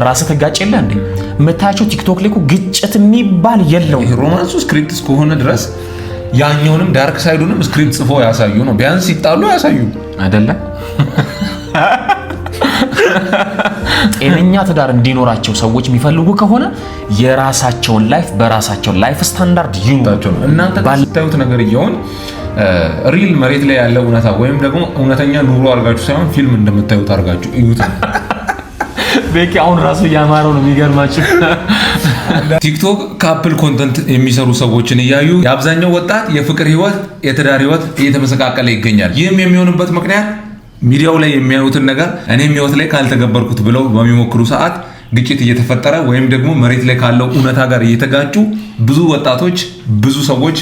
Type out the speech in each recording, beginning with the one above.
ራስህ ተጋጨለ እንዴ መታያቸው ቲክቶክ ላይ እኮ ግጭት የሚባል የለው። ሮማንሱ ስክሪፕት እስከሆነ ድረስ ያኛውንም ዳርክ ሳይዱንም ስክሪፕት ጽፎ ያሳዩ ነው። ቢያንስ ይጣሉ ያሳዩ አይደለ? ጤነኛ ትዳር እንዲኖራቸው ሰዎች የሚፈልጉ ከሆነ የራሳቸውን ላይፍ በራሳቸው ላይፍ ስታንዳርድ ይኑራቸው። እናንተ ባልታዩት ነገር ይሁን ሪል መሬት ላይ ያለው እውነታ ወይም ደግሞ እውነተኛ ኑሮ አድርጋችሁ ሳይሆን ፊልም እንደምታዩት አድርጋችሁ እዩት። ቤኪ አሁን ራሱ ያማረው ነው የሚገርማችሁ። ቲክቶክ ካፕል ኮንተንት የሚሰሩ ሰዎችን እያዩ የአብዛኛው ወጣት የፍቅር ህይወት የትዳር ህይወት እየተመሰቃቀለ ይገኛል። ይህም የሚሆንበት ምክንያት ሚዲያው ላይ የሚያዩትን ነገር እኔም ህይወት ላይ ካልተገበርኩት ብለው በሚሞክሩ ሰዓት ግጭት እየተፈጠረ ወይም ደግሞ መሬት ላይ ካለው እውነታ ጋር እየተጋጩ ብዙ ወጣቶች ብዙ ሰዎች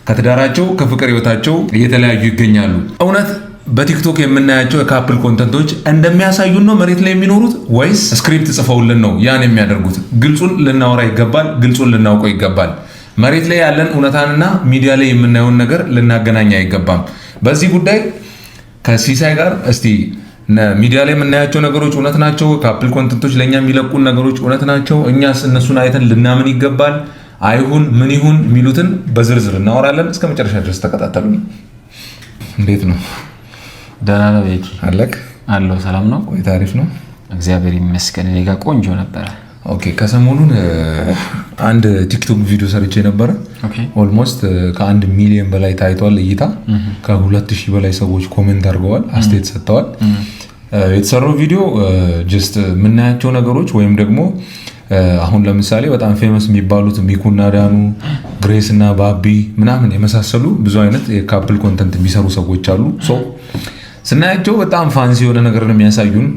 ከትዳራቸው ከፍቅር ህይወታቸው እየተለያዩ ይገኛሉ። እውነት በቲክቶክ የምናያቸው የካፕል ኮንተንቶች እንደሚያሳዩን ነው መሬት ላይ የሚኖሩት ወይስ ስክሪፕት ጽፈውልን ነው ያን የሚያደርጉት? ግልጹን ልናወራ ይገባል። ግልጹን ልናውቀው ይገባል። መሬት ላይ ያለን እውነታንና ሚዲያ ላይ የምናየውን ነገር ልናገናኝ አይገባም። በዚህ ጉዳይ ከሲሳይ ጋር እስቲ ሚዲያ ላይ የምናያቸው ነገሮች እውነት ናቸው? ካፕል ኮንተንቶች ለኛ የሚለቁን ነገሮች እውነት ናቸው? እኛስ እነሱን አይተን ልናምን ይገባል? አይሁን ምን ይሁን የሚሉትን በዝርዝር እናወራለን። እስከ መጨረሻ ድረስ ተከታተሉ። እንዴት ነው? ደህና ነው ቤኪ? አለክ አለው። ሰላም ነው ወይ? ታሪፍ ነው እግዚአብሔር ይመስገን። እኔ ጋር ቆንጆ ነበረ። ኦኬ። ከሰሞኑን አንድ ቲክቶክ ቪዲዮ ሰርቼ ነበረ። ኦልሞስት ከ1 ሚሊዮን በላይ ታይቷል እይታ። ከ2000 በላይ ሰዎች ኮሜንት አድርገዋል፣ አስተያየት ሰጥተዋል። የተሰራው ቪዲዮ ጀስት የምናያቸው ነገሮች ወይም ደግሞ አሁን ለምሳሌ በጣም ፌመስ የሚባሉት ሚኩና ዳኑ፣ ግሬስ እና ባቢ ምናምን የመሳሰሉ ብዙ አይነት የካፕል ኮንተንት የሚሰሩ ሰዎች አሉ። ስናያቸው በጣም ፋንሲ የሆነ ነገር ነው የሚያሳዩን።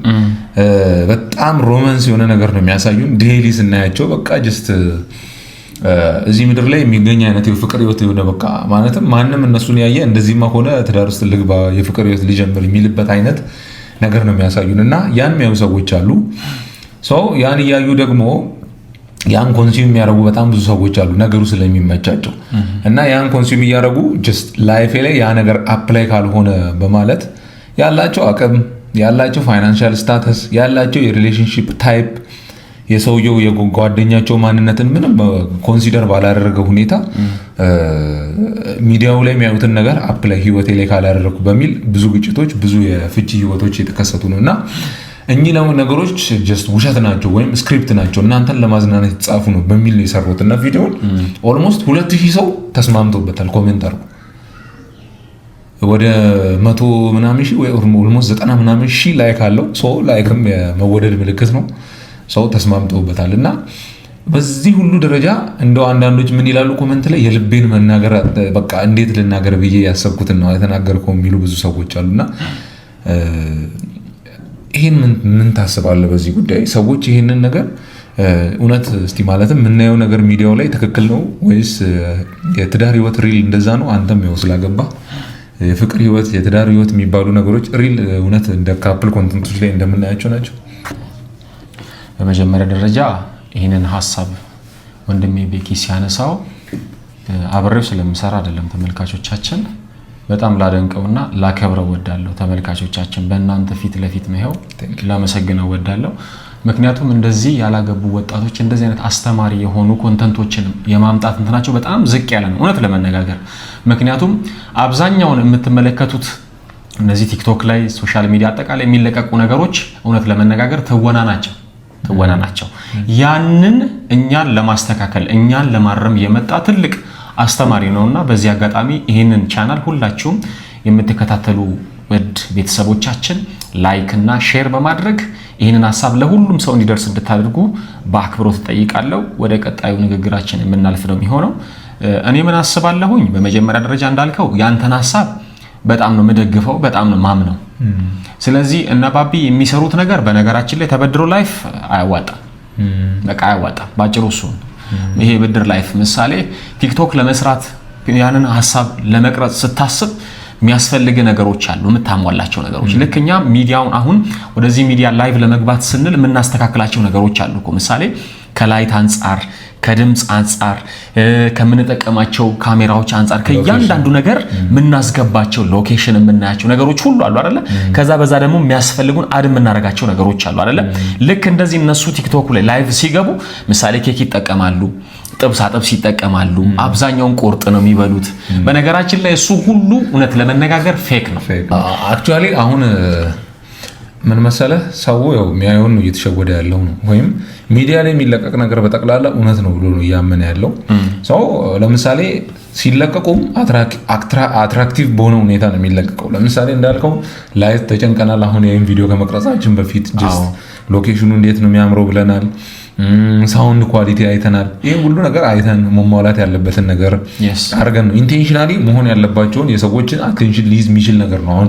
በጣም ሮማንስ የሆነ ነገር ነው የሚያሳዩን። ዴይሊ ስናያቸው በቃ ጀስት እዚህ ምድር ላይ የሚገኝ አይነት የፍቅር ህይወት የሆነ በቃ ማለትም ማንም እነሱን ያየ እንደዚህማ ሆነ ትዳር ውስጥ ልግባ የፍቅር ህይወት ሊጀምር የሚልበት አይነት ነገር ነው የሚያሳዩን እና ያን የሚያዩ ሰዎች አሉ። ያን እያዩ ደግሞ ያን ኮንሱም የሚያደርጉ በጣም ብዙ ሰዎች አሉ ነገሩ ስለሚመቻቸው እና ያን ኮንሱም እያደረጉ ጀስት ላይፍ ላይ ያ ነገር አፕላይ ካልሆነ በማለት ያላቸው አቅም ያላቸው ፋይናንሻል ስታተስ ያላቸው የሪሌሽንሺፕ ታይፕ የሰውየው የጓደኛቸው ማንነትን ምንም ኮንሲደር ባላደረገ ሁኔታ ሚዲያው ላይ የሚያዩትን ነገር አፕላይ ህይወቴ ላይ ካላደረኩ በሚል ብዙ ግጭቶች ብዙ የፍቺ ህይወቶች የተከሰቱ ነው እና እኚህ ነገሮች ጀስት ውሸት ናቸው ወይም ስክሪፕት ናቸው እናንተን ለማዝናናት የተጻፉ ነው በሚል ነው የሰሩት እና ቪዲዮውን ኦልሞስት 2000 ሰው ተስማምቶበታል። ኮሜንት አድርጉ ወደ 100 ምናምን ሺህ ወይ ኦልሞስት 90 ምናምን ሺህ ላይክ አለው። ላይክም የመወደድ ምልክት ነው። ሰው ተስማምቶበታል እና በዚህ ሁሉ ደረጃ እንደው አንዳንዶች ምን ይላሉ ኮሜንት ላይ የልቤን መናገር በቃ እንዴት ልናገር ብዬ ያሰብኩትን ነው የተናገርከው የሚሉ ብዙ ሰዎች አሉና ይሄን ምን ታስባለህ በዚህ ጉዳይ? ሰዎች ይሄንን ነገር እውነት እስቲ ማለትም የምናየው ነገር ሚዲያው ላይ ትክክል ነው ወይስ የትዳር ህይወት ሪል እንደዛ ነው? አንተም ይኸው ስላገባ የፍቅር ህይወት የትዳር ህይወት የሚባሉ ነገሮች ሪል እውነት እንደ ካፕል ኮንተንቶች ላይ እንደምናያቸው ናቸው? በመጀመሪያ ደረጃ ይህንን ሀሳብ ወንድሜ ቤኪ ሲያነሳው አብሬው ስለምሰራ አይደለም ተመልካቾቻችን በጣም ላደንቀውና ላከብረው ወዳለሁ። ተመልካቾቻችን በእናንተ ፊት ለፊት ነው ላመሰግነው ወዳለሁ። ምክንያቱም እንደዚህ ያላገቡ ወጣቶች እንደዚህ አይነት አስተማሪ የሆኑ ኮንተንቶችን የማምጣት እንትናቸው በጣም ዝቅ ያለ ነው እውነት ለመነጋገር። ምክንያቱም አብዛኛውን የምትመለከቱት እነዚህ ቲክቶክ ላይ ሶሻል ሚዲያ አጠቃላይ የሚለቀቁ ነገሮች እውነት ለመነጋገር ትወና ናቸው። ያንን እኛን ለማስተካከል እኛን ለማረም የመጣ ትልቅ አስተማሪ ነውና በዚህ አጋጣሚ ይሄንን ቻናል ሁላችሁም የምትከታተሉ ወድ ቤተሰቦቻችን ላይክ እና ሼር በማድረግ ይሄንን ሐሳብ ለሁሉም ሰው እንዲደርስ እንድታደርጉ በአክብሮት ጠይቃለሁ። ወደ ቀጣዩ ንግግራችን የምናልፍ ነው የሚሆነው። እኔ ምን አስባለሁኝ? በመጀመሪያ ደረጃ እንዳልከው ያንተን ሐሳብ በጣም ነው መደግፈው፣ በጣም ነው ማምነው። ስለዚህ እነ ባቢ የሚሰሩት ነገር በነገራችን ላይ ተበድሮ ላይፍ አያዋጣም፣ በቃ አያዋጣም ባጭሩ እሱ ይሄ ብድር ላይፍ ምሳሌ ቲክቶክ ለመስራት ያንን ሐሳብ ለመቅረጽ ስታስብ የሚያስፈልግ ነገሮች አሉ የምታሟላቸው ነገሮች። ልክኛ ሚዲያውን አሁን ወደዚህ ሚዲያ ላይቭ ለመግባት ስንል የምናስተካክላቸው ነገሮች አሉ እኮ ምሳሌ ከላይት አንፃር ከድምጽ አንጻር ከምንጠቀማቸው ካሜራዎች አንጻር ከእያንዳንዱ ነገር ምናስገባቸው ሎኬሽን የምናያቸው ነገሮች ሁሉ አሉ አይደለ? ከዛ በዛ ደግሞ የሚያስፈልጉን አድ የምናደርጋቸው ነገሮች አሉ አይደለ? ልክ እንደዚህ እነሱ ቲክቶክ ላይ ላይቭ ሲገቡ ምሳሌ ኬክ ይጠቀማሉ፣ ጥብስ ይጠቀማሉ፣ አብዛኛውን ቁርጥ ነው የሚበሉት። በነገራችን ላይ እሱ ሁሉ እውነት ለመነጋገር ፌክ ነው። አክቹአሊ አሁን ምን መሰለህ ሰው ያው የሚያየውን ነው እየተሸወደ ያለው ነው። ወይም ሚዲያ ላይ የሚለቀቅ ነገር በጠቅላላ እውነት ነው ብሎ ነው እያመነ ያለው ሰው። ለምሳሌ ሲለቀቁም አትራክቲቭ በሆነ ሁኔታ ነው የሚለቀቀው። ለምሳሌ እንዳልከው ላይቭ ተጨንቀናል። አሁን ይሄን ቪዲዮ ከመቅረጻችን በፊት ጀስት ሎኬሽኑ እንዴት ነው የሚያምረው ብለናል። ሳውንድ ኳሊቲ አይተናል። ይሄ ሁሉ ነገር አይተን መሟላት ያለበትን ነገር አርገን ነው ኢንቴንሽናሊ መሆን ያለባቸውን የሰዎችን አቴንሽን ሊይዝ የሚችል ነገር ነው አሁን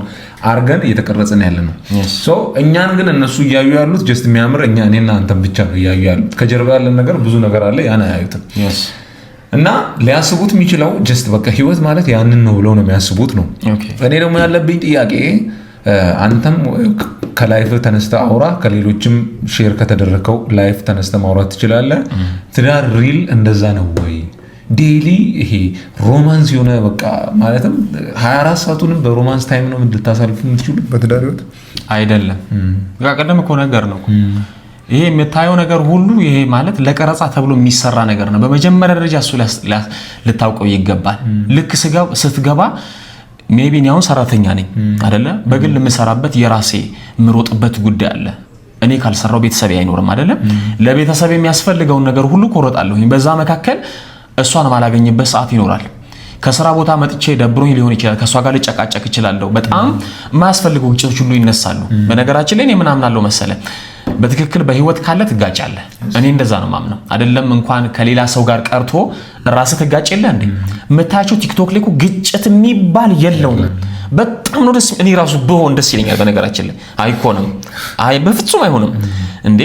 አርገን እየተቀረጽን ያለ ነው። ሶ እኛን ግን እነሱ እያዩ ያሉት ጀስት የሚያምር እኔና አንተን ብቻ ነው እያዩ ያሉት። ከጀርባ ያለን ነገር ብዙ ነገር አለ፣ ያን አያዩትም። እና ሊያስቡት የሚችለው ጀስት በቃ ህይወት ማለት ያንን ነው ብለው ነው የሚያስቡት ነው። እኔ ደግሞ ያለብኝ ጥያቄ አንተም ከላይፍ ተነስተ አውራ፣ ከሌሎችም ሼር ከተደረከው ላይፍ ተነስተ ማውራት ትችላለህ። ትዳር ሪል እንደዛ ነው ወይ? ዴይሊ ይሄ ሮማንስ የሆነ በቃ ማለትም 24 ሰዓቱንም በሮማንስ ታይም ነው እንድታሳልፉ የምትችሉት በትዳር ህይወት አይደለም። ቀደም እኮ ነገር ነው ይሄ የምታየው ነገር ሁሉ። ይሄ ማለት ለቀረጻ ተብሎ የሚሰራ ነገር ነው። በመጀመሪያ ደረጃ እሱ ልታውቀው ይገባል። ልክ ስትገባ ሜቢ እኔ አሁን ሰራተኛ ነኝ አይደለ? በግል የምሰራበት የራሴ የምሮጥበት ጉዳይ አለ። እኔ ካልሰራው ቤተሰብ አይኖርም አይደለ? ለቤተሰብ የሚያስፈልገውን ነገር ሁሉ ቆረጣለሁ። በዛ መካከል እሷን ማላገኝበት ሰዓት ይኖራል። ከስራ ቦታ መጥቼ ደብሮኝ ሊሆን ይችላል። ከሷ ጋር ልጨቃጨቅ እችላለሁ። በጣም የማያስፈልጉ ግጭቶች ሁሉ ይነሳሉ። በነገራችን ላይ እኔ ምን አምናለሁ መሰለ፣ በትክክል በህይወት ካለ ትጋጫለህ። እኔ እንደዛ ነው ማምነው። አይደለም እንኳን ከሌላ ሰው ጋር ቀርቶ ራስህ ትጋጭ የለ እንዴ? የምታያቸው ቲክቶክ ላይ እኮ ግጭት የሚባል የለውም። በጣም ነው ደስ እኔ ራሱ ብሆን ደስ ይለኛል። በነገራችን ላይ አይኮንም፣ በፍጹም አይሆንም እንዴ።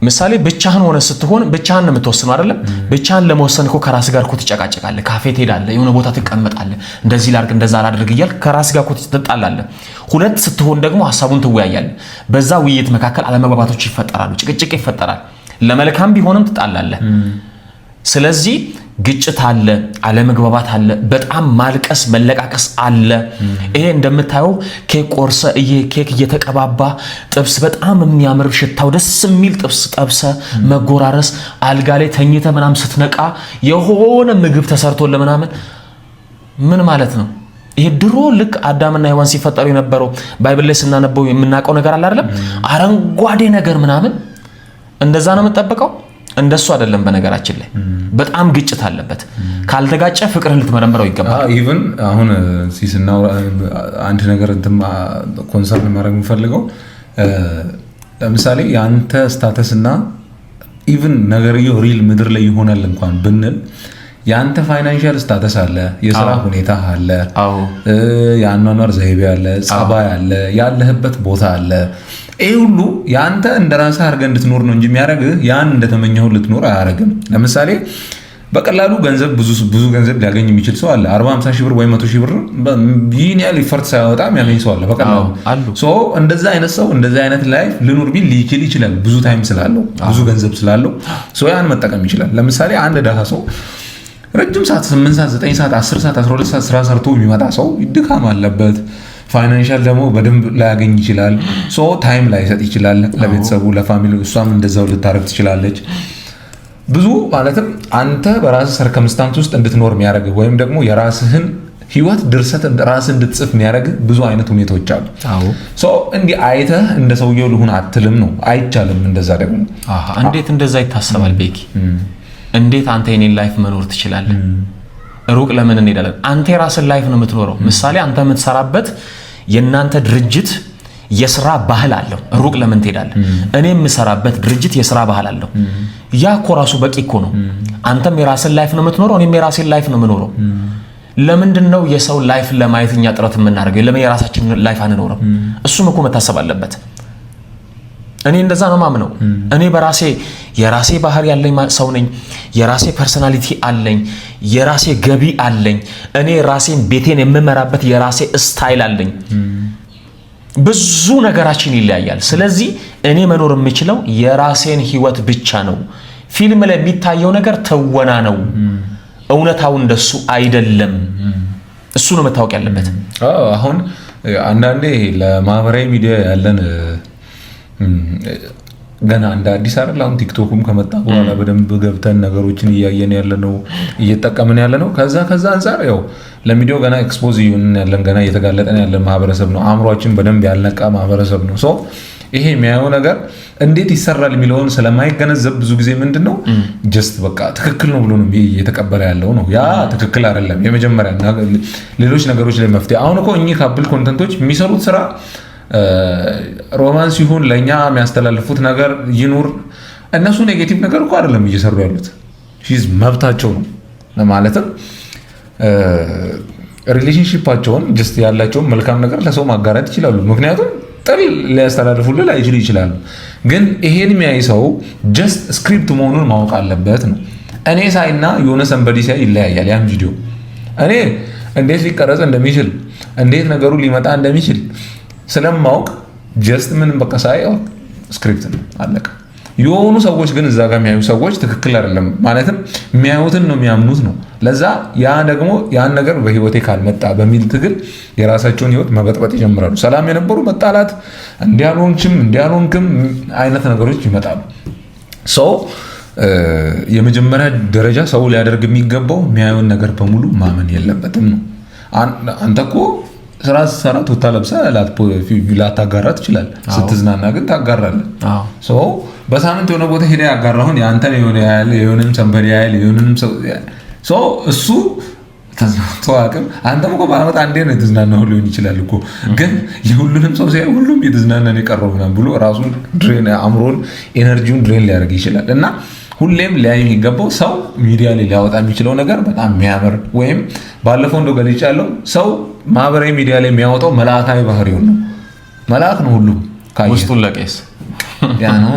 ምሳሌ ብቻህን ሆነ ስትሆን ብቻህን ነው የምትወስነው አይደለም? ብቻህን ለመወሰን እኮ ከራስ ጋር እኮ ትጨቃጨቃለህ፣ ካፌ ትሄዳለህ፣ የሆነ ቦታ ትቀመጣለህ፣ እንደዚህ ላድርግ እንደዛ ላድርግ እያልክ ከራስ ጋር እኮ ትጣላለህ። ሁለት ስትሆን ደግሞ ሐሳቡን ትወያያለህ። በዛ ውይይት መካከል አለመግባባቶች ይፈጠራሉ፣ ጭቅጭቅ ይፈጠራል። ለመልካም ቢሆንም ትጣላለህ። ስለዚህ ግጭት አለ፣ አለመግባባት አለ፣ በጣም ማልቀስ መለቃቀስ አለ። ይሄ እንደምታየው ኬክ ቆርሰ ኬክ እየተቀባባ ጥብስ በጣም የሚያምር ሽታው ደስ የሚል ጥብስ ጠብሰ መጎራረስ፣ አልጋ ላይ ተኝተ ምናምን ስትነቃ የሆነ ምግብ ተሰርቶ ለምናምን ምን ማለት ነው? ይሄ ድሮ ልክ አዳምና ሔዋን ሲፈጠሩ የነበረው ባይብል ላይ ስናነበው የምናውቀው ነገር አለ አይደለም? አረንጓዴ ነገር ምናምን እንደዛ ነው የምጠብቀው። እንደሱ አይደለም። በነገራችን ላይ በጣም ግጭት አለበት። ካልተጋጨ ፍቅርን ልትመረምረው ይገባል። ኢቭን አሁን ሲስናው አንድ ነገር እንትን ኮንሰርን ማድረግ የምፈልገው ለምሳሌ የአንተ ስታተስ እና ኢቭን ነገርየው ሪል ምድር ላይ ይሆናል እንኳን ብንል የአንተ ፋይናንሻል ስታተስ አለ፣ የስራ ሁኔታ አለ፣ የአኗኗር ዘይቤ አለ፣ ጸባይ አለ፣ ያለህበት ቦታ አለ። ይሄ ሁሉ ያንተ እንደራስህ አድርገህ እንድትኖር ነው እንጂ የሚያደርግህ ያን እንደተመኘኸው ልትኖር አያደርግም። ለምሳሌ በቀላሉ ገንዘብ ብዙ ገንዘብ ሊያገኝ የሚችል ሰው አለ። 40-50 ሺህ ብር ወይ 100 ሺህ ብር ይህን ያህል ኢፈርት ሳያወጣ የሚያገኝ ሰው አለ በቀላሉ። ሶ እንደዛ አይነት ሰው እንደዛ አይነት ላይፍ ልኑር ቢል ሊችል ይችላል። ብዙ ታይም ስላለው፣ ብዙ ገንዘብ ስላለው ሶ ያን መጠቀም ይችላል። ለምሳሌ አንድ ደሃ ሰው ረጅም ሰዓት 8 ሰዓት 9 ሰዓት 10 ሰዓት 12 ሰዓት ስራ ሰርቶ የሚመጣ ሰው ድካም አለበት። ፋይናንሻል ደግሞ በደንብ ላያገኝ ይችላል። ሶ ታይም ላይሰጥ ይችላል ለቤተሰቡ ለፋሚሊ። እሷም እንደዛው ልታረግ ትችላለች። ብዙ ማለትም አንተ በራስህ ሰርከምስታንስ ውስጥ እንድትኖር የሚያደርግ ወይም ደግሞ የራስህን ህይወት ድርሰት ራስህ እንድትጽፍ የሚያደርግ ብዙ አይነት ሁኔታዎች አሉ። ሶ እንዲህ አይተህ እንደ ሰውየው ልሁን አትልም ነው፣ አይቻልም። እንደዛ ደግሞ እንዴት እንደዛ ይታሰባል? ቤኪ እንዴት አንተ የኔን ላይፍ መኖር ትችላለህ? ሩቅ ለምን እንሄዳለን? አንተ የራስን ላይፍ ነው የምትኖረው። ምሳሌ አንተ የምትሰራበት የናንተ ድርጅት የስራ ባህል አለው። ሩቅ ለምን ትሄዳለህ? እኔ የምሰራበት ድርጅት የስራ ባህል አለው። ያ እኮ ራሱ በቂ እኮ ነው። አንተም የራስን ላይፍ ነው የምትኖረው፣ እኔም የራሴን ላይፍ ነው የምኖረው። ለምንድን ነው የሰው ላይፍ ለማየት እኛ ጥረት የምናደርገው? ለምን የራሳችንን ላይፍ አንኖረው? እሱም እኮ መታሰብ አለበት። እኔ እንደዛ ነው ማምነው። እኔ በራሴ የራሴ ባህሪ ያለኝ ሰው ነኝ። የራሴ ፐርሰናሊቲ አለኝ። የራሴ ገቢ አለኝ። እኔ ራሴን ቤቴን የምመራበት የራሴ ስታይል አለኝ። ብዙ ነገራችን ይለያያል። ስለዚህ እኔ መኖር የምችለው የራሴን ህይወት ብቻ ነው። ፊልም ላይ የሚታየው ነገር ተወና ነው፣ እውነታው እንደሱ አይደለም። እሱ ነው መታወቅ ያለበት። አሁን አንዳንዴ ለማህበራዊ ሚዲያ ያለን ገና እንደ አዲስ አይደል አሁን ቲክቶክም ከመጣ በኋላ በደንብ ገብተን ነገሮችን እያየን ያለነው እየተጠቀምን ያለነው ከዛ አንፃር ያው ለሚዲያው ገና ኤክስፖዝ እየሆንን ያለን ገና እየተጋለጠን ያለን ማህበረሰብ ነው። አእምሯችን በደንብ ያልነቃ ማህበረሰብ ነው። ሶ ይሄ የሚያየው ነገር እንዴት ይሰራል የሚለውን ስለማይገነዘብ ብዙ ጊዜ ምንድነው ጀስት በቃ ትክክል ነው ብሎ ነው እየተቀበለ ያለው ነው። ያ ትክክል አይደለም። የመጀመሪያ ሌሎች ነገሮች ላይ መፍትሄ አሁን እኮ እኚህ ካፕል ኮንተንቶች የሚሰሩት ስራ ሮማንስ ይሁን ለኛ የሚያስተላልፉት ነገር ይኑር እነሱ ኔጌቲቭ ነገር እኮ አይደለም እየሰሩ ያሉት ሺዝ መብታቸው ነው ለማለትም ሪሌሽንሺፓቸውን ጀስት ያላቸውን መልካም ነገር ለሰው ማጋራት ይችላሉ። ምክንያቱም ጥል ሊያስተላልፉልን አይችሉ ይችላሉ። ግን ይሄን የሚያይ ሰው ጀስት ስክሪፕት መሆኑን ማወቅ አለበት ነው። እኔ ሳይና የሆነ ሰንበዲ ሳይ ይለያያል። ያን ቪዲዮ እኔ እንዴት ሊቀረጽ እንደሚችል እንዴት ነገሩ ሊመጣ እንደሚችል ስለማውቅ ጀስት ምንም በቃ ሳይ ስክሪፕት ነው አለቀ። የሆኑ ሰዎች ግን እዛ ጋር የሚያዩ ሰዎች ትክክል አይደለም ማለትም የሚያዩትን ነው የሚያምኑት ነው። ለዛ ያን ነገር በህይወቴ ካልመጣ በሚል ትግል የራሳቸውን ህይወት መበጥበጥ ይጀምራሉ። ሰላም የነበሩ መጣላት እንዲያልሆንክም አይነት ነገሮች ይመጣሉ። ሰው የመጀመሪያ ደረጃ ሰው ሊያደርግ የሚገባው የሚያየውን ነገር በሙሉ ማመን የለበትም ነው። አንተ እኮ ስራ ስትሰራ ቱታ ለብሰህ ላታጋራ ትችላለህ። ስትዝናና ግን ታጋራለህ። በሳምንት የሆነ ቦታ ሄደህ ያጋራሁን የአንተን የሆነ ያህል የሆነም ሰንበዲ ያህል የሆነም ሰው እሱ ተዝናንቶ አቅም አንተም እኮ በዓመት አንዴ ነው የተዝናናሁ ሊሆን ይችላል እኮ ግን የሁሉንም ሰው ሲያይ ሁሉም የተዝናናን የቀረው ምናምን ብሎ ራሱን ድሬን አእምሮን ኤነርጂውን ድሬን ሊያደርግ ይችላል። እና ሁሌም ሊያይ የሚገባው ሰው ሚዲያ ላይ ሊያወጣ የሚችለው ነገር በጣም የሚያምር ወይም ባለፈው እንደው ገልጫለሁ ሰው ማህበራዊ ሚዲያ ላይ የሚያወጣው መልአካዊ ባህሪውን ነው። መልአክ ነው ሁሉም ውስጡን ለቄስ ያ ነው።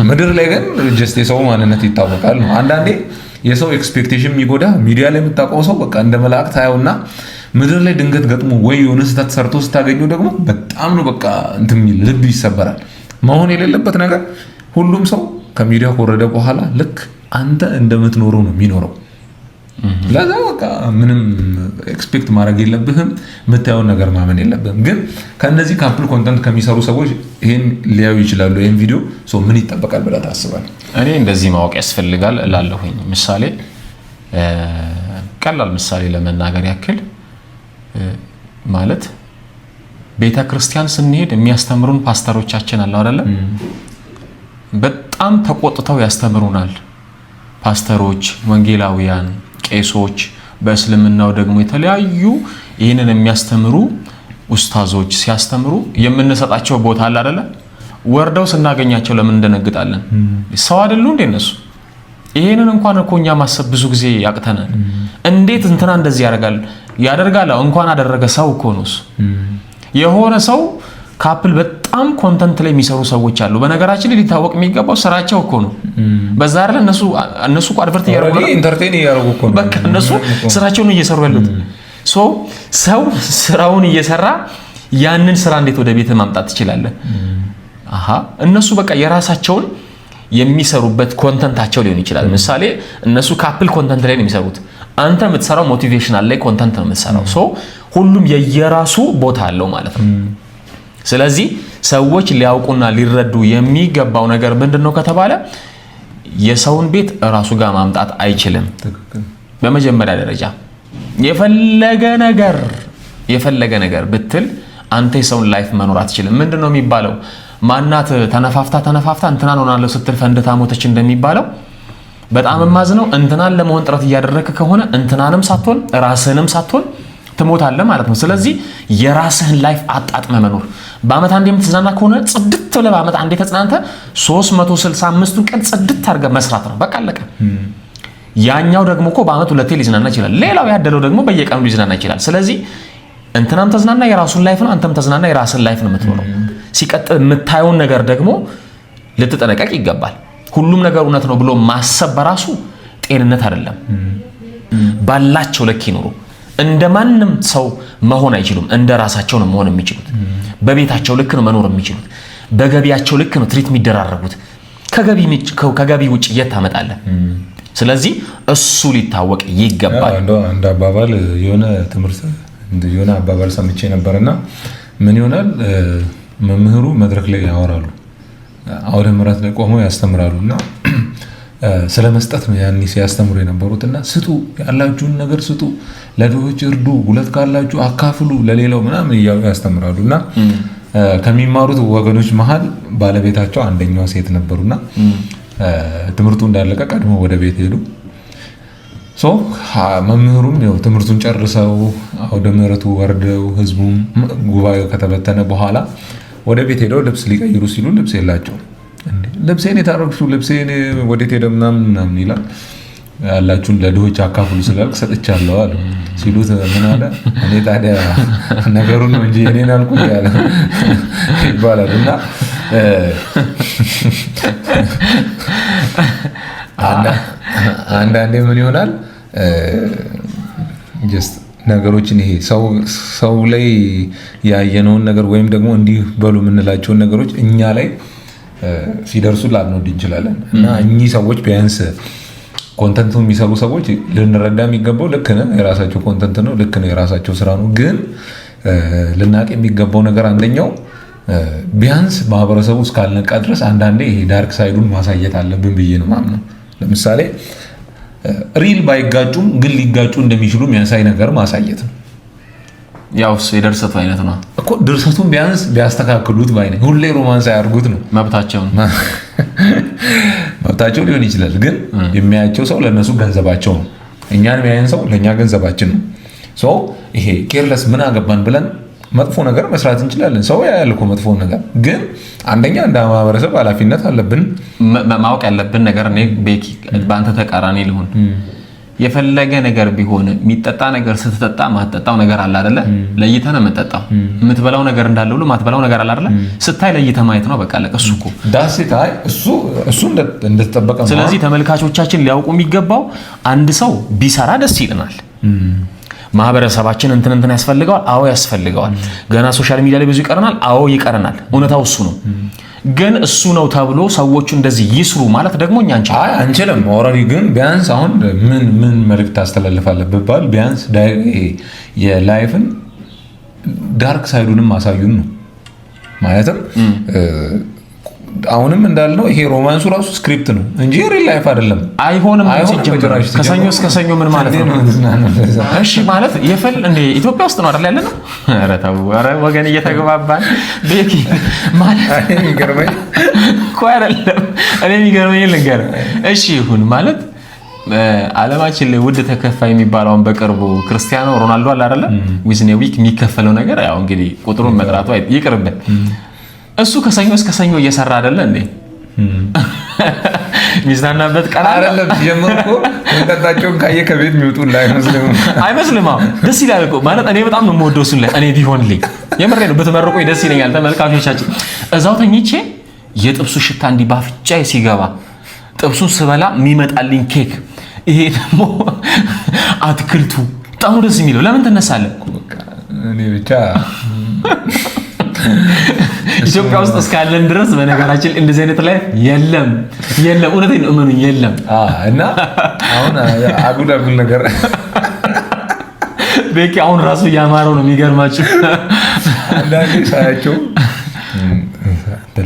ምድር ላይ ግን ጀስት የሰው ማንነት ይታወቃል ነው። አንዳንዴ የሰው ኤክስፔክቴሽን የሚጎዳ ሚዲያ ላይ የምታውቀው ሰው በቃ እንደ መልአክ ታየውና ምድር ላይ ድንገት ገጥሞ ወይ የሆነ ስህተት ሰርቶ ስታገኘው ደግሞ በጣም ነው በቃ እንትን የሚል ልብ ይሰበራል። መሆን የሌለበት ነገር ሁሉም ሰው ከሚዲያ ከወረደ በኋላ ልክ አንተ እንደምትኖረው ነው የሚኖረው። ለዛ በቃ ምንም ኤክስፔክት ማድረግ የለብህም። የምታየውን ነገር ማመን የለብህም። ግን ከነዚህ ካፕል ኮንተንት ከሚሰሩ ሰዎች ይሄን ሊያዩ ይችላሉ። ይሄን ቪዲዮ ምን ይጠበቃል ብለህ ታስባለህ? እኔ እንደዚህ ማወቅ ያስፈልጋል እላለሁኝ። ምሳሌ ቀላል ምሳሌ ለመናገር ያክል ማለት ቤተ ክርስቲያን ስንሄድ የሚያስተምሩን ፓስተሮቻችን አለው አይደለ? በጣም ተቆጥተው ያስተምሩናል። ፓስተሮች፣ ወንጌላውያን፣ ቄሶች፣ በእስልምናው ደግሞ የተለያዩ ይህንን የሚያስተምሩ ኡስታዞች ሲያስተምሩ የምንሰጣቸው ቦታ አለ አይደለ? ወርደው ስናገኛቸው ለምን እንደነግጣለን? ሰው አይደሉ እንደ እነሱ? ይሄንን እንኳን እኮ እኛ ማሰብ ብዙ ጊዜ ያቅተናል። እንዴት እንትና እንደዚህ ያደርጋል እንኳን አደረገ ሰው እኮ ነው እሱ። የሆነ ሰው ካፕል በጣም ኮንተንት ላይ የሚሰሩ ሰዎች አሉ። በነገራችን ላይ ሊታወቅ የሚገባው ስራቸው እኮ ነው። በዛ አይደል እነሱ እኮ አድቨርት ያደርጉ ነው፣ ኢንተርቴይን ያደርጉ እኮ ነው። በቃ እነሱ ስራቸውን እየሰሩ ያሉት። ሰው ስራውን እየሰራ ያንን ስራ እንዴት ወደ ቤት ማምጣት ትችላለህ? እነሱ በቃ የራሳቸውን የሚሰሩበት ኮንተንታቸው ሊሆን ይችላል። ምሳሌ እነሱ ካፕል ኮንተንት ላይ ነው የሚሰሩት። አንተ የምትሰራው ሞቲቬሽናል ላይ ኮንተንት ነው የምትሰራው። ሁሉም የየራሱ ቦታ አለው ማለት ነው። ስለዚህ ሰዎች ሊያውቁና ሊረዱ የሚገባው ነገር ምንድነው ከተባለ የሰውን ቤት ራሱ ጋር ማምጣት አይችልም። በመጀመሪያ ደረጃ የፈለገ ነገር ብትል አንተ የሰውን ላይፍ መኖር አትችልም። ምንድነው የሚባለው? ማናት ተነፋፍታ እንትናን ሆናለሁ ስትል ፈንድታ ሞተች እንደሚባለው በጣም ማዝነው። እንትናን ለመሆን ጥረት እያደረክ ከሆነ እንትናንም ሳትሆን ራስህንም ሳትሆን ትሞታለህ ማለት ነው። ስለዚህ የራስህን ላይፍ አጣጥመህ መኖር። በአመት አንዴ የምትዝናና ከሆነ ጽድት ብለህ በአመት አንዴ ተጽናንተ 365ቱን ቀን ጽድት አድርገህ መስራት ነው። በቃ አለቀ። ያኛው ደግሞ እኮ በአመት ሁለቴ ሊዝናና ይችላል። ሌላው ያደለው ደግሞ በየቀኑ ሊዝናና ይችላል። ስለዚህ እንትናም ተዝናና የራሱን ላይፍ ነው፣ አንተም ተዝናና የራስን ላይፍ ነው የምትኖረው። ሲቀጥል የምታየውን ነገር ደግሞ ልትጠነቀቅ ይገባል። ሁሉም ነገር እውነት ነው ብሎ ማሰብ በራሱ ጤንነት አይደለም። ባላቸው ልክ ይኖሩ። እንደማንም ሰው መሆን አይችሉም። እንደ ራሳቸው ነው መሆን የሚችሉት። በቤታቸው ልክ ነው መኖር የሚችሉት። በገቢያቸው ልክ ነው ትሪት የሚደራረጉት። ከገቢ ውጭ የት ታመጣለህ? ስለዚህ እሱ ሊታወቅ ይገባል። እንደ አባባል የሆነ አባባል ሰምቼ ነበርና ምን ይሆናል መምህሩ መድረክ ላይ ያወራሉ፣ አውደ ምሕረት ላይ ቆመው ያስተምራሉና ስለ መስጠት ነው ያኔ ሲያስተምሩ የነበሩትና ስጡ፣ ያላችሁን ነገር ስጡ፣ ለድሆች እርዱ፣ ሁለት ካላችሁ አካፍሉ ለሌላው ምናምን እያሉ ያስተምራሉና ከሚማሩት ወገኖች መሀል ባለቤታቸው አንደኛዋ ሴት ነበሩና ትምህርቱ እንዳለቀ ቀድሞ ወደ ቤት ሄዱ። መምህሩም ያው ትምህርቱን ጨርሰው አውደ ምሕረቱ ወርደው ህዝቡም ጉባኤው ከተበተነ በኋላ ወደ ቤት ሄደው ልብስ ሊቀይሩ ሲሉ ልብስ የላቸውም። ልብሴን የታረግሽው ልብሴን ወዴት ሄደ ምናምን ይላል። ያላችሁን ለድሆች አካፍሉ ስላልክ ሰጥቻለሁ አለ። ሲሉት ምን አለ? እኔ ታዲያ ነገሩን ነው እንጂ እኔን አልኩት ያለ ይባላል። እና አንዳንዴ ምን ይሆናል ነገሮችን ይሄ ሰው ላይ ያየነውን ነገር ወይም ደግሞ እንዲህ በሉ የምንላቸውን ነገሮች እኛ ላይ ሲደርሱ ላንወድ እንችላለን። እና እኚህ ሰዎች ቢያንስ ኮንተንቱ የሚሰሩ ሰዎች ልንረዳ የሚገባው ልክ ነው፣ የራሳቸው ኮንተንት ነው፣ ልክ ነው፣ የራሳቸው ስራ ነው። ግን ልናቅ የሚገባው ነገር አንደኛው ቢያንስ ማህበረሰቡ እስካልነቃ ድረስ አንዳንዴ ይሄ ዳርክ ሳይዱን ማሳየት አለብን ብዬ ነው ማምነው። ለምሳሌ ሪል ባይጋጩም ግን ሊጋጩ እንደሚችሉ የሚያሳይ ነገር ማሳየት ነው። ያው የድርሰቱ አይነት ነው እኮ ድርሰቱን ቢያንስ ቢያስተካክሉት ባይ ነኝ። ሁሌ ሮማንስ አያርጉት ነው መብታቸው ሊሆን ይችላል። ግን የሚያያቸው ሰው ለነሱ ገንዘባቸው ነው። እኛን የሚያየን ሰው ለእኛ ገንዘባችን ነው። ይሄ ኬርለስ ምን አገባን ብለን መጥፎ ነገር መስራት እንችላለን። ሰው ያያል እኮ መጥፎ ነገር። ግን አንደኛ እንደ ማህበረሰብ ኃላፊነት አለብን። ማወቅ ያለብን ነገር እኔ ቤኪ በአንተ ተቃራኒ ልሁን። የፈለገ ነገር ቢሆን የሚጠጣ ነገር ስትጠጣ ማትጠጣው ነገር አለ አይደለ? ለይተህ ነው የምትጠጣው። የምትበላው ነገር እንዳለ ሁሉ ማትበላው ነገር አለ አይደለ? ስታይ ለይተህ ማየት ነው በቃ አለቀ። እሱ እኮ ዳስታይ እሱ እንደተጠበቀ ነው። ስለዚህ ተመልካቾቻችን ሊያውቁ የሚገባው አንድ ሰው ቢሰራ ደስ ይለናል። ማህበረሰባችን እንትን ያስፈልገዋል። አዎ ያስፈልገዋል። ገና ሶሻል ሚዲያ ላይ ብዙ ይቀረናል። አዎ ይቀረናል። እውነታው እሱ ነው። ግን እሱ ነው ተብሎ ሰዎቹ እንደዚህ ይስሩ ማለት ደግሞ እኛ አንችልም። ኦልሬዲ ግን ቢያንስ አሁን ምን መልዕክት ታስተላልፋለህ ብባል ቢያንስ የላይፍን ዳርክ ሳይዱንም ማሳዩን ነው። ማለትም አሁንም እንዳልነው ይሄ ሮማንሱ ራሱ ስክሪፕት ነው እንጂ ሪል ላይፍ አይደለም። አይሆንም። ከሰኞ እስከ ሰኞ ምን ማለት ነው? እሺ ማለት እንደ ኢትዮጵያ ውስጥ ነው አይደል ያለነው? ኧረ ተው፣ ኧረ ወገን እየተገባባን ቤኪ ማለት የሚገርመኝ እኮ አይደለም። እኔ የሚገርመኝ ልንገርህ። እሺ ይሁን ማለት ዓለማችን ላይ ውድ ተከፋይ የሚባለውን በቅርቡ ክርስቲያኖ ሮናልዶ አለ አይደለ? ዊዝኔ ዊክ የሚከፈለው ነገር ያው እንግዲህ ቁጥሩን መጥራቱ ይቅርብን። እሱ ከሰኞ እስከ ሰኞ እየሰራ አይደለ እንዴ? ሚዝናናበት ቀን አይደለም ጀመርኩ። እንጠጣቸውን ካየ ከቤት የሚወጡላ አይመስልም? ደስ ይላል እኮ ማለት እኔ በጣም ነው የምወደው እሱን ላይ እኔ ቢሆንልኝ የምሬ ነው ብትመርቁኝ ደስ ይለኛል። ተመልካቾቻችን እዛው ተኝቼ የጥብሱ ሽታ እንዲህ ባፍጫዬ ሲገባ ጥብሱን ስበላ የሚመጣልኝ ኬክ፣ ይሄ ደግሞ አትክልቱ በጣም ደስ የሚለው ለምን ትነሳለህ? እኔ ብቻ ኢትዮጵያ ውስጥ እስካለን ድረስ በነገራችን እንደዚህ አይነት ላይ የለም። እውነቴን ነው እመኑኝ የለም። እና አሁን አጉል ነገር ቤኪ አሁን ራሱ እያማረው ነው። የሚገርማችሁ አንዳንዴ ሳያቸው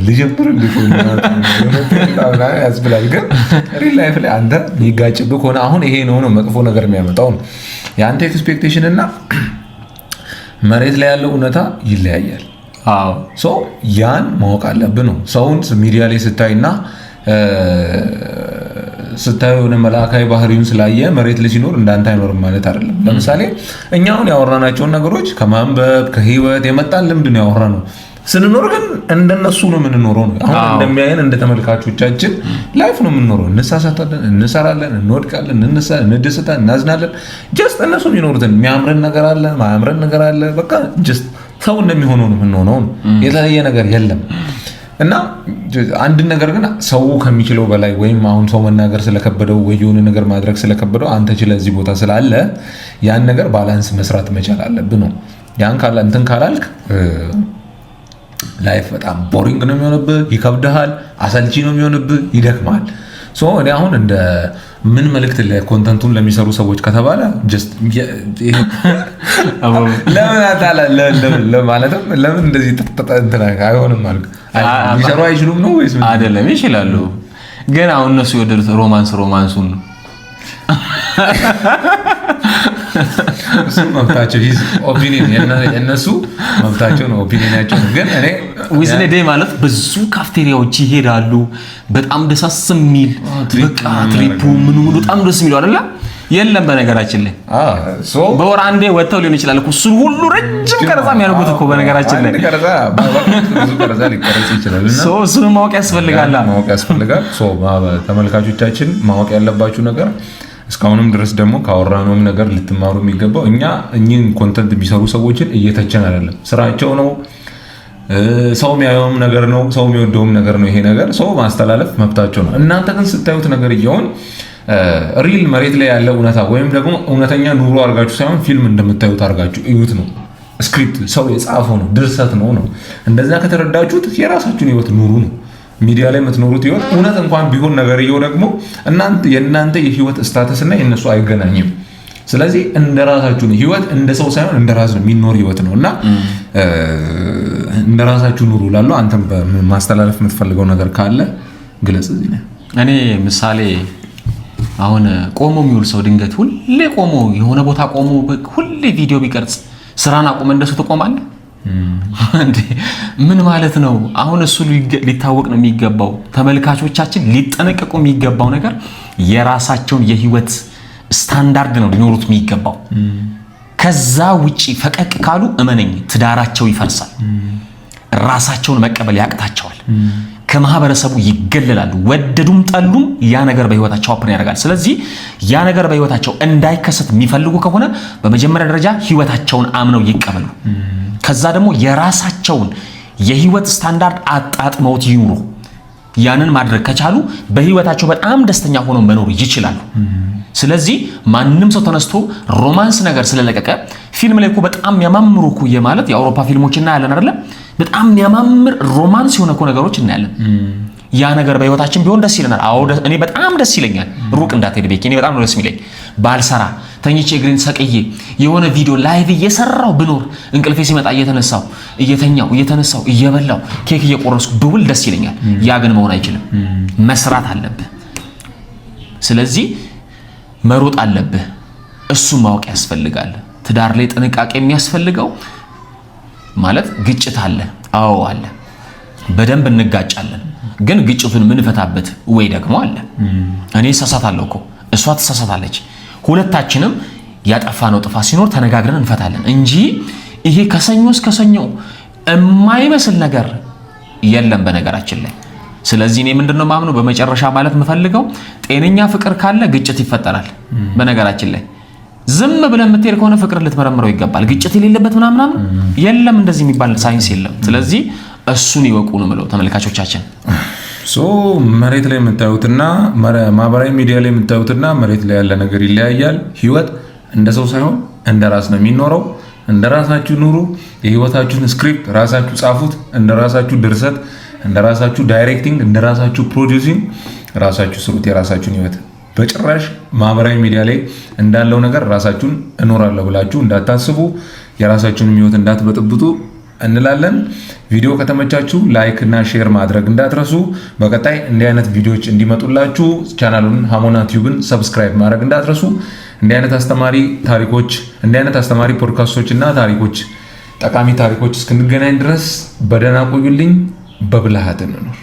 ልጀምር ያስብላል። ግን ሪል ላይፍ ላይ አንተ የሚጋጭብህ ከሆነ አሁን ይሄ ነው መጥፎ ነገር የሚያመጣው ነው የአንተ ኤክስፔክቴሽን እና መሬት ላይ ያለው እውነታ ይለያያል። ያን ማወቅ አለብህ ነው። ሰውን ሚዲያ ላይ ስታይና ስታዩ የሆነ መልአካዊ ባህሪውን ስላየ መሬት ላይ ሲኖር እንዳንተ አይኖርም ማለት አይደለም። ለምሳሌ እኛ አሁን ያወራናቸውን ነገሮች ከማንበብ ከህይወት የመጣን ልምድ ነው ያወራነው። ስንኖር ግን እንደነሱ ነው የምንኖረው ነው። አሁን እንደሚያየን እንደ ተመልካቾቻችን ላይፍ ነው የምንኖረው። እንሳሳታለን፣ እንሰራለን፣ እንወድቃለን፣ እንደሰታለን፣ እናዝናለን። ጀስት እነሱ የሚኖሩትን የሚያምረን ነገር አለ፣ ማያምረን ነገር አለ። በቃ ጀስት ሰው እንደሚሆነው ነው የምንሆነው። የተለየ ነገር የለም። እና አንድ ነገር ግን ሰው ከሚችለው በላይ ወይም አሁን ሰው መናገር ስለከበደው ወይ የሆነ ነገር ማድረግ ስለከበደው አንተ ችለህ እዚህ ቦታ ስላለ ያን ነገር ባላንስ መስራት መቻል አለብህ ነው። ያን እንትን ካላልክ ላይፍ በጣም ቦሪንግ ነው የሚሆንብህ፣ ይከብድሃል፣ አሰልቺ ነው የሚሆንብህ፣ ይደክማል። እኔ አሁን እንደ ምን መልእክት ለኮንተንቱን ለሚሰሩ ሰዎች ከተባለ ለማለትም ለምን እንደዚህ አይሆንም ማለት ሊሰሩ አይችሉም ነው ወይስ አይደለም? ይችላሉ፣ ግን አሁን እነሱ የወደዱት ሮማንሱን ነው። መብታቸው ኦፒኒየን የነሱ መብታቸው ነው፣ ኦፒኒየናቸው ነው። ግን እኔ ዊዝን ዴይ ማለት ብዙ ካፍቴሪያዎች ይሄዳሉ። በጣም ደሳስ የሚል በቃ ትሪፑ ምኑ በጣም ደስ የሚለው አይደለ? የለም በነገራችን ላይ በወር አንዴ ወጥተው ሊሆን ይችላል እኮ እሱን ሁሉ ረጅም ቀረጻ የሚያደርጉት እኮ በነገራችን ላይ እሱን ማወቅ ያስፈልጋል። ተመልካቾቻችን ማወቅ ያለባችሁ ነገር እስካሁንም ድረስ ደግሞ ካወራነውም ነገር ልትማሩ የሚገባው እኛ እኚህን ኮንተንት የሚሰሩ ሰዎችን እየተቸን አይደለም። ስራቸው ነው፣ ሰው የሚያየውም ነገር ነው፣ ሰው የሚወደውም ነገር ነው። ይሄ ነገር ሰው ማስተላለፍ መብታቸው ነው። እናንተ ግን ስታዩት ነገር እየሆን ሪል መሬት ላይ ያለ እውነታ ወይም ደግሞ እውነተኛ ኑሮ አድርጋችሁ ሳይሆን ፊልም እንደምታዩት አድርጋችሁ እዩት ነው። ስክሪፕት ሰው የጻፈው ነው፣ ድርሰት ነው። እንደዛ ከተረዳችሁት የራሳችሁን ህይወት ኑሩ ነው። ሚዲያ ላይ የምትኖሩት ህይወት እውነት እንኳን ቢሆን ነገርየው ደግሞ የእናንተ የህይወት ስታተስ እና የነሱ አይገናኝም። ስለዚህ እንደራሳችሁ ህይወት እንደ ሰው ሳይሆን እንደራስ ነው የሚኖር ህይወት ነው እና እንደራሳችሁ ኑሩ ላለው አንተም ማስተላለፍ የምትፈልገው ነገር ካለ ግለጽ። እዚህ ነው እኔ ምሳሌ አሁን ቆሞ የሚውል ሰው ድንገት ሁሌ ቆሞ የሆነ ቦታ ቆሞ ሁሌ ቪዲዮ ቢቀርጽ ስራን አቁመ እንደሱ ትቆማለህ እንዴ? ምን ማለት ነው? አሁን እሱ ሊታወቅ ነው የሚገባው። ተመልካቾቻችን ሊጠነቀቁ የሚገባው ነገር የራሳቸውን የህይወት ስታንዳርድ ነው ሊኖሩት የሚገባው። ከዛ ውጪ ፈቀቅ ካሉ እመነኝ ትዳራቸው ይፈርሳል። ራሳቸውን መቀበል ያቅታቸዋል። ከማህበረሰቡ ይገለላሉ። ወደዱም ጠሉም ያ ነገር በህይወታቸው አፕን ያደርጋል። ስለዚህ ያ ነገር በህይወታቸው እንዳይከሰት የሚፈልጉ ከሆነ በመጀመሪያ ደረጃ ህይወታቸውን አምነው ይቀበሉ። ከዛ ደግሞ የራሳቸውን የህይወት ስታንዳርድ አጣጥመውት ይኑሩ። ያንን ማድረግ ከቻሉ በህይወታቸው በጣም ደስተኛ ሆነው መኖር ይችላሉ። ስለዚህ ማንም ሰው ተነስቶ ሮማንስ ነገር ስለለቀቀ ፊልም ላይ እኮ በጣም የሚያማምሩ እኮ ማለት የአውሮፓ ፊልሞች እናያለን አይደለ? በጣም የሚያማምር ሮማንስ የሆነ እኮ ነገሮች እናያለን። ያ ነገር በህይወታችን ቢሆን ደስ ይለናል። አዎ እኔ በጣም ደስ ይለኛል። ሩቅ እንዳትሄድ ቤኪ፣ እኔ በጣም ነው ደስ የሚለኝ። ባልሰራ ተኝቼ እግሬን ሰቅዬ የሆነ ቪዲዮ ላይቭ እየሰራው ብኖር እንቅልፌ ሲመጣ እየተነሳው እየበላው ኬክ እየቆረስኩ ብውል ደስ ይለኛል። ያ ግን መሆን አይችልም። መስራት አለብህ። ስለዚህ መሮጥ አለብህ። እሱ ማወቅ ያስፈልጋል። ትዳር ላይ ጥንቃቄ የሚያስፈልገው ማለት ግጭት አለ። አዎ አለ። በደንብ እንጋጫለን። ግን ግጭቱን ምንፈታበት ወይ ደግሞ አለ። እኔ እሳሳታለሁ እኮ እሷ ትሳሳታለች። ሁለታችንም ያጠፋነው ጥፋት ሲኖር ተነጋግረን እንፈታለን እንጂ ይሄ ከሰኞ እስከ ሰኞ የማይመስል ነገር የለም በነገራችን ላይ። ስለዚህ እኔ ምንድነው ማምነው በመጨረሻ ማለት የምፈልገው ጤነኛ ፍቅር ካለ ግጭት ይፈጠራል። በነገራችን ላይ ዝም ብለን የምትሄድ ከሆነ ፍቅር ልትመረምረው ይገባል። ግጭት የሌለበት ምናምን የለም፣ እንደዚህ የሚባል ሳይንስ የለም። ስለዚህ እሱን ይወቁ ነው የምለው ተመልካቾቻችን። መሬት ላይ የምታዩትና ማህበራዊ ሚዲያ ላይ የምታዩትና መሬት ላይ ያለ ነገር ይለያያል። ህይወት እንደ ሰው ሳይሆን እንደ ራስ ነው የሚኖረው። እንደ ራሳችሁ ኑሩ። የህይወታችሁን ስክሪፕት ራሳችሁ ጻፉት። እንደ ራሳችሁ ድርሰት፣ እንደ ራሳችሁ ዳይሬክቲንግ፣ እንደ ራሳችሁ ፕሮዲዩሲንግ ራሳችሁ ስሩት የራሳችሁን ህይወት። በጭራሽ ማህበራዊ ሚዲያ ላይ እንዳለው ነገር ራሳችሁን እኖራለሁ ብላችሁ እንዳታስቡ፣ የራሳችሁን ህይወት እንዳትበጥብጡ እንላለን። ቪዲዮ ከተመቻችሁ ላይክ እና ሼር ማድረግ እንዳትረሱ። በቀጣይ እንዲህ አይነት ቪዲዮዎች እንዲመጡላችሁ ቻናሉን ሃሞና ቲዩብን ሰብስክራይብ ማድረግ እንዳትረሱ። እንዲህ አይነት አስተማሪ ታሪኮች፣ እንዲህ አይነት አስተማሪ ፖድካስቶች እና ታሪኮች፣ ጠቃሚ ታሪኮች እስክንገናኝ ድረስ በደህና ቆዩልኝ። በብልሃት እንኖር።